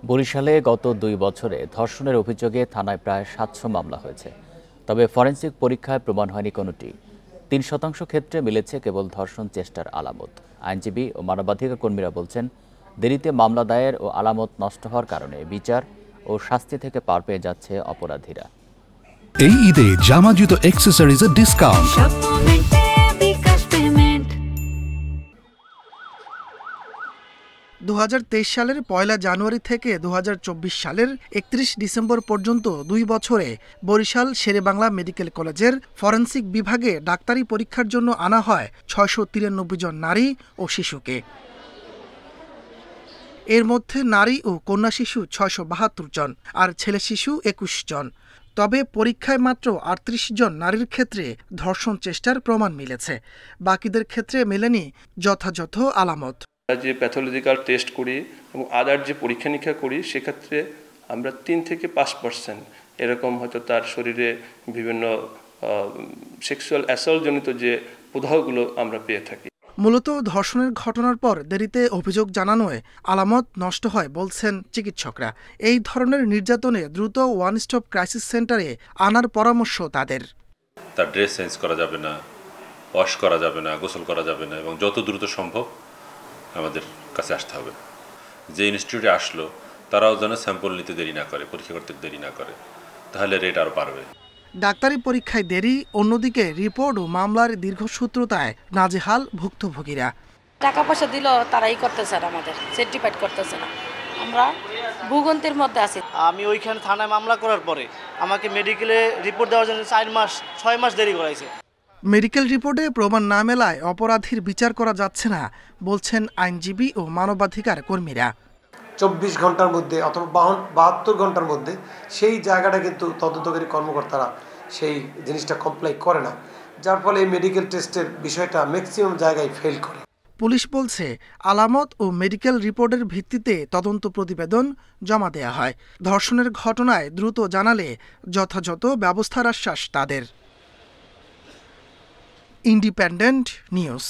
বরিশালে গত ২ বছরে ধর্ষণের অভিযোগে থানায় প্রায় ৭০০ মামলা হয়েছে। তবে ফরেনসিক পরীক্ষায় প্রমাণ হয়নি কোনোটি। ৩% ক্ষেত্রে মিলেছে কেবল ধর্ষণ চেষ্টার আলামত। আইনজীবী ও মানবাধিকার কর্মীরা বলছেন, দেরিতে মামলা দায়ের ও আলামত নষ্ট হওয়ার কারণে বিচার ও শাস্তি থেকে পার পেয়ে যাচ্ছে অপরাধীরা। এই ঈদে জামা জুতো অ্যাক্সেসরিজের ডিসকাউন্ট। ২০২৩ সালের ১ জানুয়ারি থেকে ২০২৪ সালের ৩১ ডিসেম্বর পর্যন্ত ২ বছরে বরিশাল শেরেবাংলা মেডিকেল কলেজের ফরেনসিক বিভাগে ডাক্তারি পরীক্ষার জন্য আনা হয় ৬৯৩ জন নারী ও শিশুকে। এর মধ্যে নারী ও কন্যা শিশু ৬৭২ জন আর ছেলে শিশু ২১ জন। তবে পরীক্ষায় মাত্র ৩৮ জন নারীর ক্ষেত্রে ধর্ষণ চেষ্টার প্রমাণ মিলেছে। বাকিদের ক্ষেত্রে মেলেনি যথাযথ আলামত। যে প্যাথোলজিক্যাল টেস্ট করি এবং আদার যে পরীক্ষা নিরীক্ষা করি, সেক্ষেত্রে আমরা ৩ থেকে ৫% এরকম হয়তো তার শরীরে বিভিন্ন সেক্সুয়াল অ্যাসল্ট জনিত যে প্রদাহগুলো আমরা পেয়ে থাকি। মূলত ধর্ষণের ঘটনার পর দেরিতে অভিযোগ জানানোয় আলামত নষ্ট হয় বলছেন চিকিৎসকরা। এই ধরনের নির্যাতনে দ্রুত ওয়ান স্টপ ক্রাইসিস সেন্টারে আনার পরামর্শ তাদের। তার ড্রেস চেঞ্জ করা যাবে না, ওয়াশ করা যাবে না, গোসল করা যাবে না এবং যত দ্রুত সম্ভব আমাদের কাছে আসতে হবে। যে ইনস্টিটিউটে আসলো তারাও যেন স্যাম্পল নিতে দেরি না করে, পরীক্ষা করতে দেরি না করে, তাহলে রেট আরও বাড়বে। ডাক্তারি পরীক্ষায় দেরি, অন্যদিকে রিপোর্ট ও মামলার দীর্ঘসূত্রতায় নাজেহাল ভুক্তভোগীরা। টাকা পয়সা দিল তারাই করতেছে না, আমাদের সার্টিফাইড করতেছে না, আমরা ভূগন্তের মধ্যে আছি। আমি ওইখানে থানায় মামলা করার পরে আমাকে মেডিকেলে রিপোর্ট দেওয়ার জন্য 6 মাস দেরি করাইছে। মেডিকেল রিপোর্টে প্রমাণ না মেলায় অপরাধীর বিচার করা যাচ্ছে না বলছেন আইনজীবী ও মানবাধিকার কর্মীরা। ২৪ ঘন্টার মধ্যে অথবা ৭২ ঘন্টার মধ্যে সেই জায়গাটা কিন্তু তদন্তকারী কর্মকর্তারা সেই জিনিসটা কমপ্লাই করে না, যার ফলে এই মেডিকেল টেস্টের বিষয়টা ম্যাক্সিমাম জায়গায় ফেল করে। পুলিশ বলছে, আলামত ও মেডিকেল রিপোর্টের ভিত্তিতে তদন্ত প্রতিবেদন জমা দেয়া হয়। ধর্ষণের ঘটনায় দ্রুত জানালে যথাযথ ব্যবস্থার আশ্বাস তাদের। Independent news.